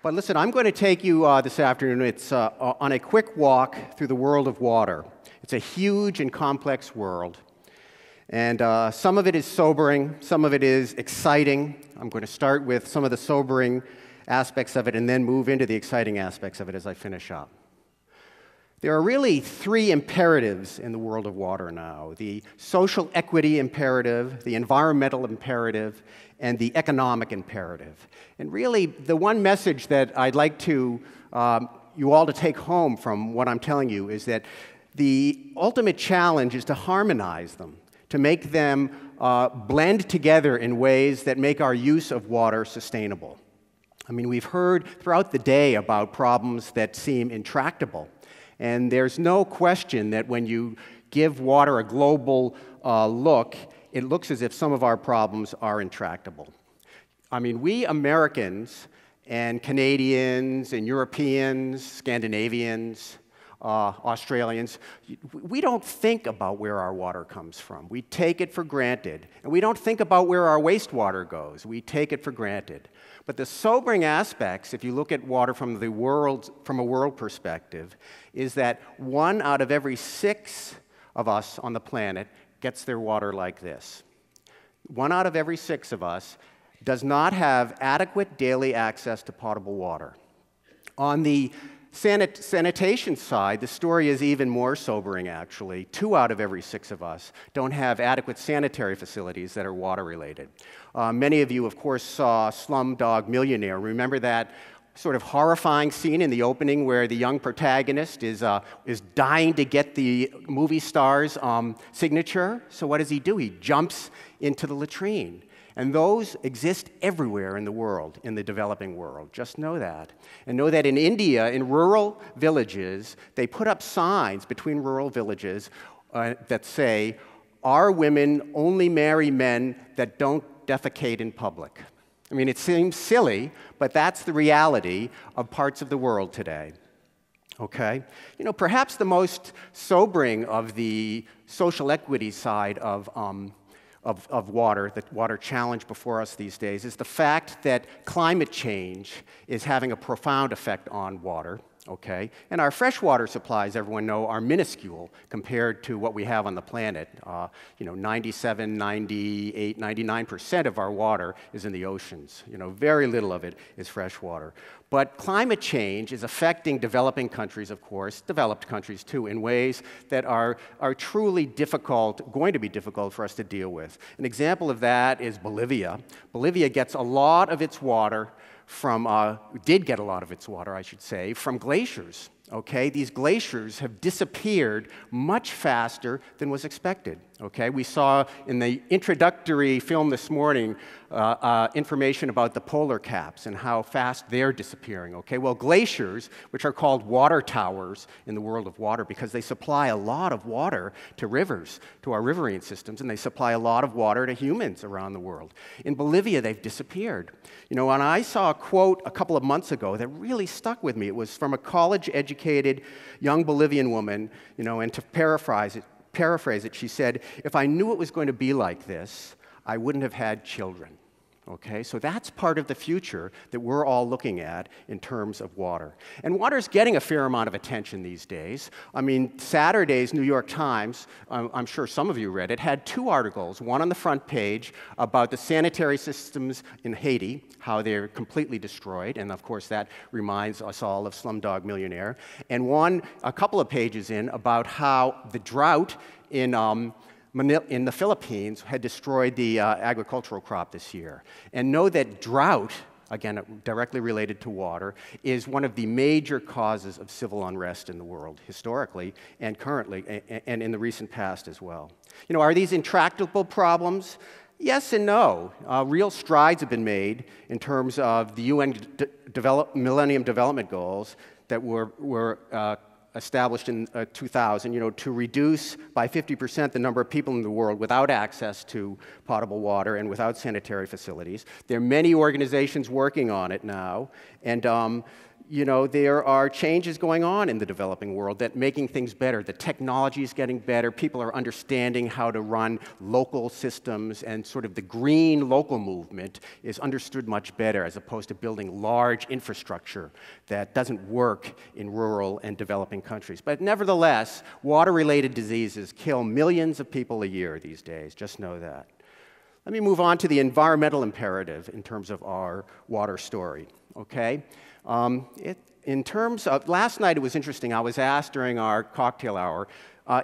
But listen, I'm going to take you this afternoon, it's on a quick walk through the world of water. It's a huge and complex world. And some of it is sobering, some of it is exciting. I'm going to start with some of the sobering aspects of it and then move into the exciting aspects of it as I finish up. There are really three imperatives in the world of water now: the social equity imperative, the environmental imperative, and the economic imperative. And really, the one message that I'd like to you all to take home from what I'm telling you is that the ultimate challenge is to harmonize them, to make them blend together in ways that make our use of water sustainable. I mean, we've heard throughout the day about problems that seem intractable. And there's no question that when you give water a global look, it looks as if some of our problems are intractable. I mean, we Americans and Canadians and Europeans, Scandinavians, Australians, we don't think about where our water comes from. We take it for granted. And we don't think about where our wastewater goes. We take it for granted. But the sobering aspects, if you look at water from a world perspective, is that 1 out of every 6 of us on the planet gets their water like this. 1 out of every 6 of us does not have adequate daily access to potable water. On the sanitation side, the story is even more sobering, actually. 2 out of every 6 of us don't have adequate sanitary facilities that are water-related. Many of you, of course, saw Slumdog Millionaire. Remember that sort of horrifying scene in the opening where the young protagonist is dying to get the movie star's signature? So what does he do? He jumps into the latrine. And those exist everywhere in the world, in the developing world. Just know that. And know that in India, in rural villages, they put up signs between rural villages that say, "Our women only marry men that don't defecate in public." I mean, it seems silly, but that's the reality of parts of the world today. Okay? You know, perhaps the most sobering of the social equity side of water, the water challenge before us these days, is the fact that climate change is having a profound effect on water, okay? And our freshwater supplies, everyone know, are minuscule compared to what we have on the planet. 97, 98, 99% of our water is in the oceans. Very little of it is freshwater. But climate change is affecting developing countries, of course, developed countries too, in ways that are truly difficult, going to be difficult for us to deal with. An example of that is Bolivia. Bolivia gets a lot of its water did get a lot of its water, I should say, from glaciers. Okay, these glaciers have disappeared much faster than was expected. Okay, we saw in the introductory film this morning information about the polar caps and how fast they're disappearing. Okay, well, glaciers, which are called water towers in the world of water because they supply a lot of water to rivers, to our riverine systems, and they supply a lot of water to humans around the world. In Bolivia, they've disappeared. And I saw a quote a couple of months ago that really stuck with me. It was from a college-educated young Bolivian woman, and to paraphrase it, she said, "If I knew it was going to be like this, I wouldn't have had children." Okay, so that's part of the future that we're all looking at in terms of water. And water's getting a fair amount of attention these days. I mean, Saturday's New York Times, I'm sure some of you read it, had 2 articles, one on the front page about the sanitary systems in Haiti, how they're completely destroyed, and of course that reminds us all of Slumdog Millionaire, and one a couple of pages in about how the drought in the Philippines had destroyed the agricultural crop this year. And know that drought, again, directly related to water, is one of the major causes of civil unrest in the world, historically and currently, and in the recent past as well. Are these intractable problems? Yes and no. Real strides have been made in terms of the UN Millennium Development Goals that were established in 2000, to reduce by 50% the number of people in the world without access to potable water and without sanitary facilities. There are many organizations working on it now, and there are changes going on in the developing world that making things better. The technology is getting better. People are understanding how to run local systems, and sort of the green local movement is understood much better as opposed to building large infrastructure that doesn't work in rural and developing countries. But nevertheless, water-related diseases kill millions of people a year these days. Just know that. Let me move on to the environmental imperative in terms of our water story, okay? In terms of, last night it was interesting, I was asked during our cocktail hour,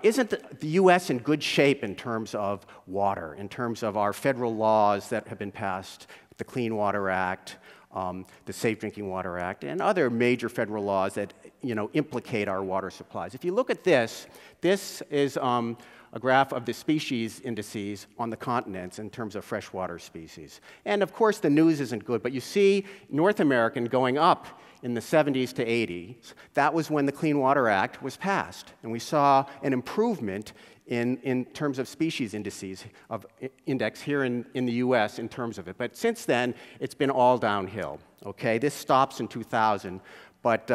isn't the US in good shape in terms of water, in terms of our federal laws that have been passed, the Clean Water Act, the Safe Drinking Water Act, and other major federal laws that implicate our water supplies? If you look at this, this is a graph of the species indices on the continents in terms of freshwater species. And of course, the news isn't good, but you see North American going up in the 70s to 80s. That was when the Clean Water Act was passed. And we saw an improvement in terms of species indices, index here in the US in terms of it. But since then, it's been all downhill, okay? This stops in 2000, but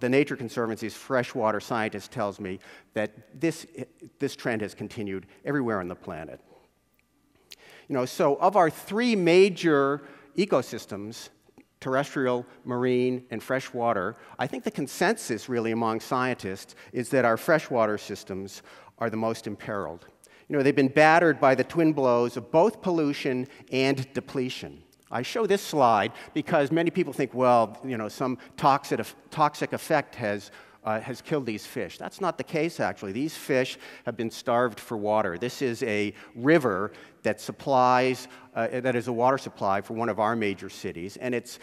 the Nature Conservancy's freshwater scientist tells me that this trend has continued everywhere on the planet. So of our three major ecosystems, terrestrial, marine, and freshwater, I think the consensus really among scientists is that our freshwater systems are the most imperiled. They've been battered by the twin blows of both pollution and depletion. I show this slide because many people think, well, some toxic effect has killed these fish. That's not the case, actually. These fish have been starved for water. This is a river that supplies, that is a water supply for one of our major cities, and it's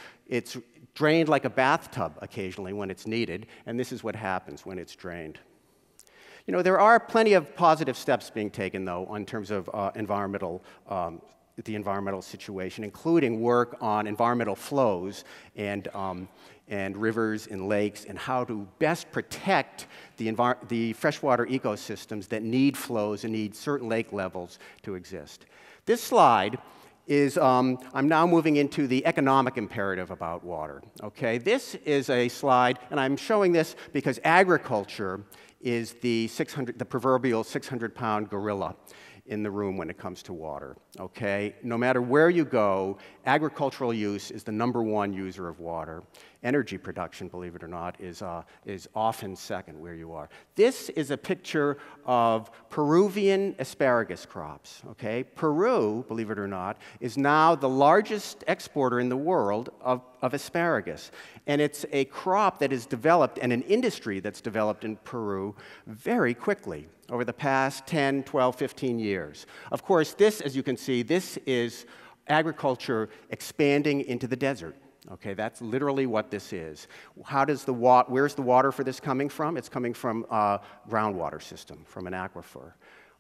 drained like a bathtub occasionally when it's needed, and this is what happens when it's drained. There are plenty of positive steps being taken, though, in terms of the environmental situation, including work on environmental flows and rivers and lakes, and how to best protect the freshwater ecosystems that need flows and need certain lake levels to exist. This slide is, I'm now moving into the economic imperative about water, okay? This is a slide, and I'm showing this because agriculture is the proverbial 600-pound gorilla in the room when it comes to water, okay? No matter where you go, agricultural use is the #1 user of water. Energy production, believe it or not, is often second where you are. This is a picture of Peruvian asparagus crops, okay? Peru, believe it or not, is now the largest exporter in the world of asparagus. And it's a crop that is developed, and an industry that's developed in Peru very quickly over the past 10, 12, 15 years. Of course, this, as you can see, this is agriculture expanding into the desert. Okay, that's literally what this is. Where's the water for this coming from? It's coming from a groundwater system, from an aquifer.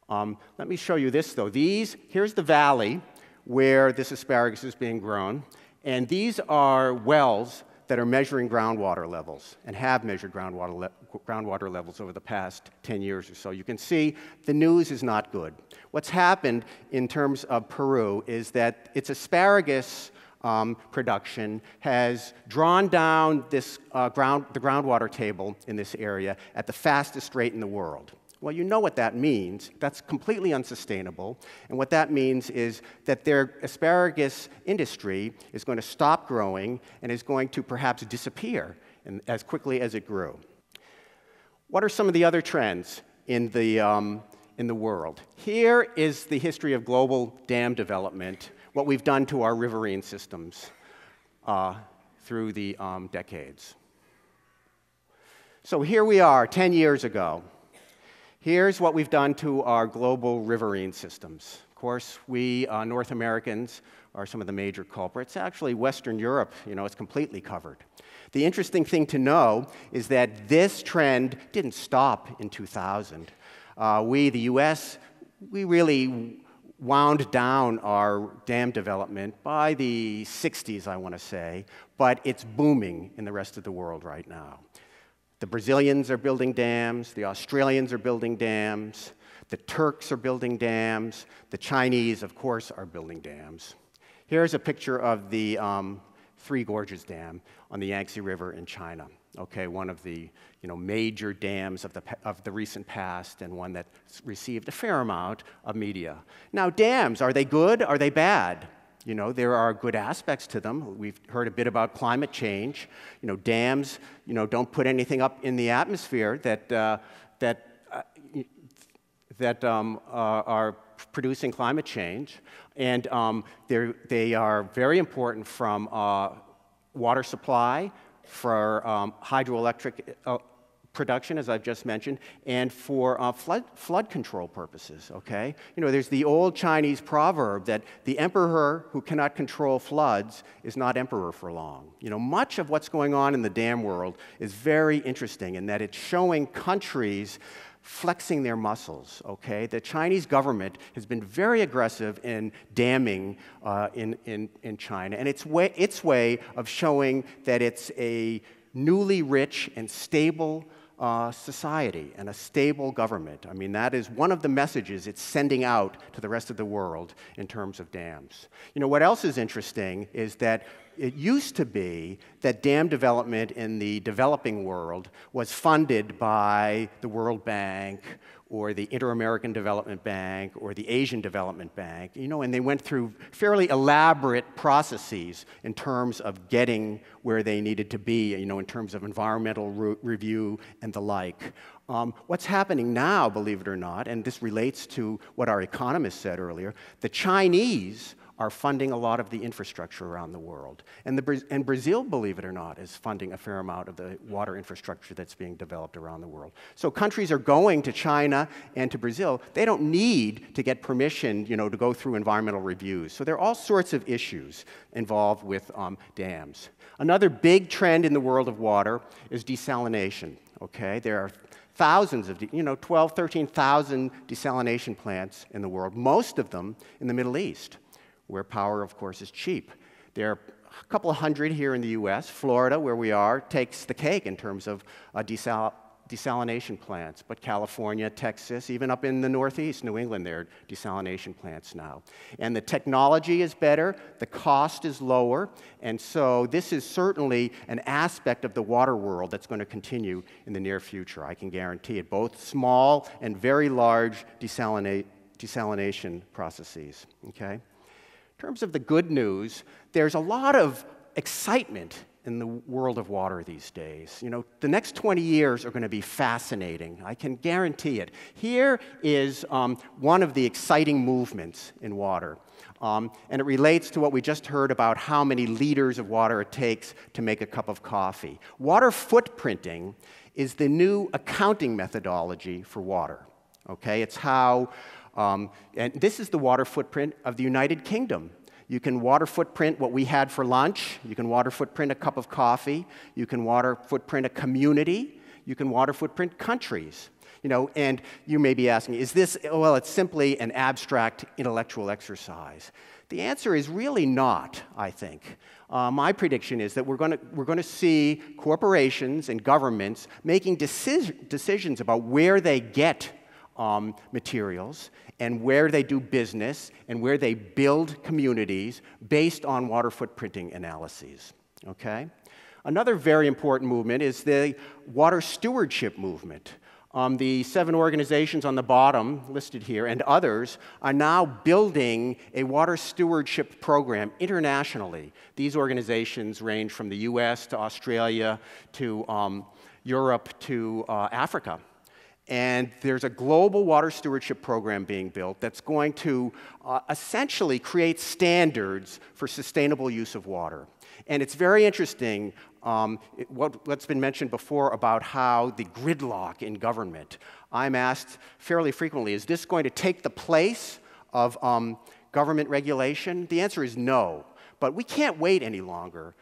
Let me show you this, though. Here's the valley where this asparagus is being grown, and these are wells that are measuring groundwater levels and have measured groundwater levels over the past 10 years or so. You can see the news is not good. What's happened in terms of Peru is that its asparagus production has drawn down the groundwater table in this area at the fastest rate in the world. Well, you know what that means. That's completely unsustainable. And what that means is that their asparagus industry is going to stop growing and is going to perhaps disappear as quickly as it grew. What are some of the other trends in the world? Here is the history of global dam development, what we've done to our riverine systems through the decades. So here we are 10 years ago. Here's what we've done to our global riverine systems. Of course, we North Americans are some of the major culprits. Actually, Western Europe, is completely covered. The interesting thing to know is that this trend didn't stop in 2000. The US, we really wound down our dam development by the 60s, I want to say, but it's booming in the rest of the world right now. The Brazilians are building dams, the Australians are building dams, the Turks are building dams, the Chinese, of course, are building dams. Here's a picture of the Three Gorges Dam on the Yangtze River in China. Okay, one of the major dams of the recent past, and one that received a fair amount of media. Now, dams, are they good? Are they bad? There are good aspects to them. We've heard a bit about climate change. Dams, don't put anything up in the atmosphere that are producing climate change, and they are very important from water supply, for hydroelectric production, as I've just mentioned, and for flood control purposes, okay? There's the old Chinese proverb that the emperor who cannot control floods is not emperor for long. Much of what's going on in the dam world is very interesting in that it's showing countries flexing their muscles, okay? The Chinese government has been very aggressive in damming in China, and its way of showing that it's a newly rich and stable society and a stable government. I mean, that is one of the messages it's sending out to the rest of the world in terms of dams. What else is interesting is that it used to be that dam development in the developing world was funded by the World Bank or the Inter-American Development Bank or the Asian Development Bank, and they went through fairly elaborate processes in terms of getting where they needed to be, in terms of environmental review and the like. What's happening now, believe it or not, and this relates to what our economist said earlier, the Chinese are funding a lot of the infrastructure around the world. And Brazil, believe it or not, is funding a fair amount of the water infrastructure that's being developed around the world. So countries are going to China and to Brazil. They don't need to get permission, to go through environmental reviews. So there are all sorts of issues involved with dams. Another big trend in the world of water is desalination, okay? There are thousands of, 12, 13,000 desalination plants in the world, most of them in the Middle East, where power, of course, is cheap. There are a couple of hundred here in the US. Florida, where we are, takes the cake in terms of desalination plants. But California, Texas, even up in the Northeast, New England, there are desalination plants now. And the technology is better, the cost is lower, and so this is certainly an aspect of the water world that's going to continue in the near future. I can guarantee it, both small and very large desalination processes, okay? In terms of the good news, there's a lot of excitement in the world of water these days. The next 20 years are going to be fascinating. I can guarantee it. Here is one of the exciting movements in water. And it relates to what we just heard about how many liters of water it takes to make a cup of coffee. Water footprinting is the new accounting methodology for water. Okay? It's how and this is the water footprint of the United Kingdom. You can water footprint what we had for lunch. You can water footprint a cup of coffee. You can water footprint a community. You can water footprint countries. And you may be asking, is this, well, it's simply an abstract intellectual exercise. The answer is really not, I think. My prediction is that we're going to see corporations and governments making decisions about where they get materials and where they do business and where they build communities based on water footprinting analyses, okay? Another very important movement is the water stewardship movement. The 7 organizations on the bottom listed here and others are now building a water stewardship program internationally. These organizations range from the US to Australia to Europe to Africa. And there's a global water stewardship program being built that's going to essentially create standards for sustainable use of water. And it's very interesting what's been mentioned before about how the gridlock in government. I'm asked fairly frequently, is this going to take the place of government regulation? The answer is no. But we can't wait any longer,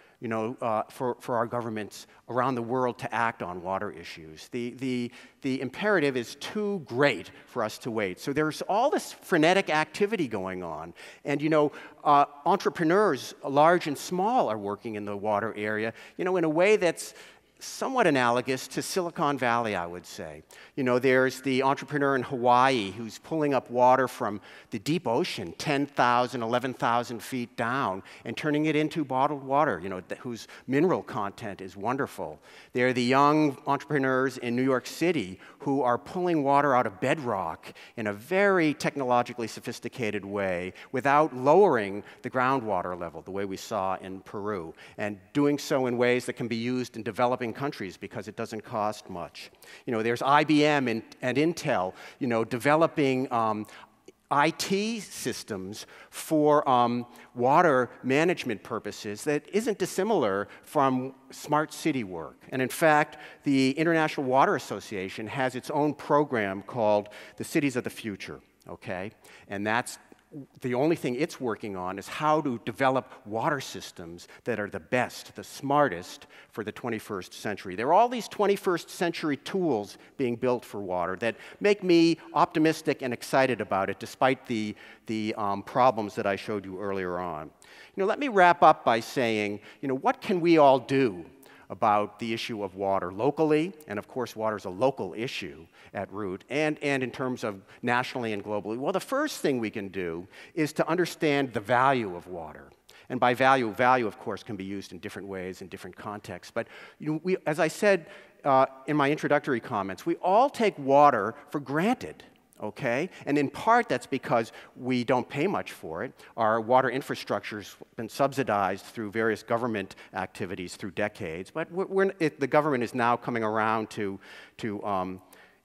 for our governments around the world to act on water issues. The imperative is too great for us to wait. So there's all this frenetic activity going on. And, entrepreneurs, large and small, are working in the water area, in a way that's somewhat analogous to Silicon Valley, I would say. You know, there's the entrepreneur in Hawaii who's pulling up water from the deep ocean, 10,000, 11,000 feet down, and turning it into bottled water, you know, whose mineral content is wonderful. There are the young entrepreneurs in New York City who are pulling water out of bedrock in a very technologically sophisticated way without lowering the groundwater level, the way we saw in Peru, and doing so in ways that can be used in developing countries because it doesn't cost much. You know, there's IBM and Intel, you know, developing IT systems for water management purposes that isn't dissimilar from smart city work. And in fact, the International Water Association has its own program called the Cities of the Future, okay? And that's the only thing it's working on is how to develop water systems that are the best, the smartest for the 21st century. There are all these 21st century tools being built for water that make me optimistic and excited about it, despite the problems that I showed you earlier on. You know, let me wrap up by saying, you know, what can we all do about the issue of water locally? And of course, water is a local issue at root, and in terms of nationally and globally. Well, the first thing we can do is to understand the value of water. And by value, of course, can be used in different ways in different contexts. But you know, as I said in my introductory comments, we all take water for granted. Okay? And in part, that's because we don't pay much for it. Our water infrastructure's been subsidized through various government activities through decades. But the government is now coming around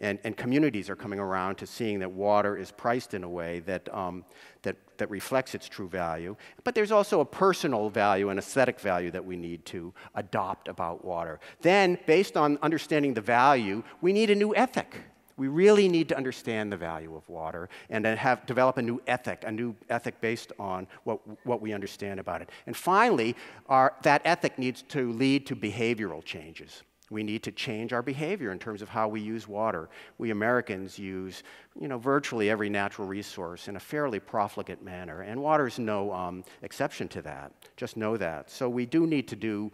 and communities are coming around to seeing that water is priced in a way that reflects its true value. But there's also a personal value and aesthetic value that we need to adopt about water. Then, based on understanding the value, we need a new ethic. We really need to understand the value of water and then develop a new ethic based on what we understand about it. And finally, that ethic needs to lead to behavioral changes. We need to change our behavior in terms of how we use water. We Americans use, you know, virtually every natural resource in a fairly profligate manner, and water is no exception to that. Just know that. So we do need to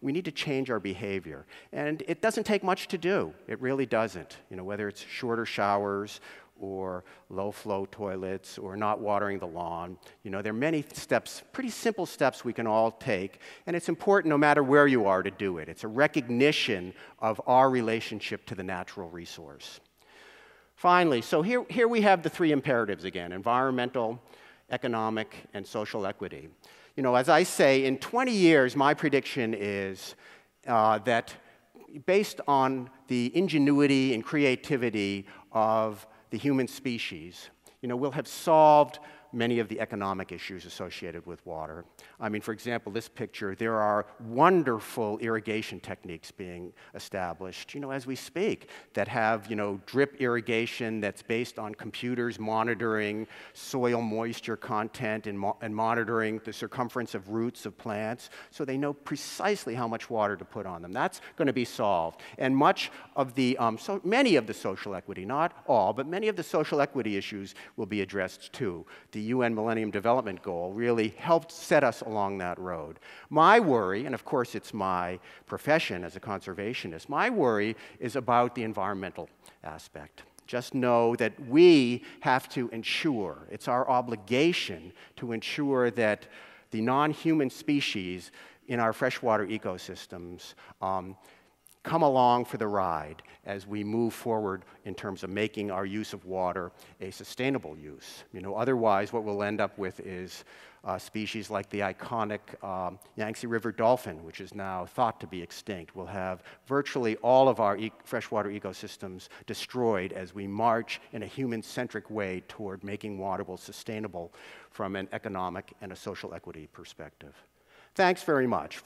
we need to change our behavior. And it doesn't take much to do. It really doesn't. You know, whether it's shorter showers or low-flow toilets, or not watering the lawn. You know, there are many steps, pretty simple steps we can all take, and it's important no matter where you are to do it. It's a recognition of our relationship to the natural resource. Finally, so here we have the three imperatives again: environmental, economic, and social equity. You know, as I say, in 20 years, my prediction is that based on the ingenuity and creativity of the human species, you know, we'll have solved many of the economic issues associated with water. I mean, for example, this picture, there are wonderful irrigation techniques being established, you know, as we speak, that have, you know, drip irrigation that's based on computers monitoring soil moisture content and monitoring the circumference of roots of plants, so they know precisely how much water to put on them. That's going to be solved. And much of the, many of the social equity, not all, but many of the social equity issues will be addressed too. The UN Millennium Development Goal really helped set us along that road. My worry, and of course it's my profession as a conservationist, my worry is about the environmental aspect. Just know that we have to ensure, it's our obligation to ensure that the non-human species in our freshwater ecosystems come along for the ride as we move forward in terms of making our use of water a sustainable use. You know, otherwise what we'll end up with is species like the iconic Yangtze River dolphin, which is now thought to be extinct. We'll have virtually all of our freshwater ecosystems destroyed as we march in a human-centric way toward making water sustainable from an economic and a social equity perspective. Thanks very much.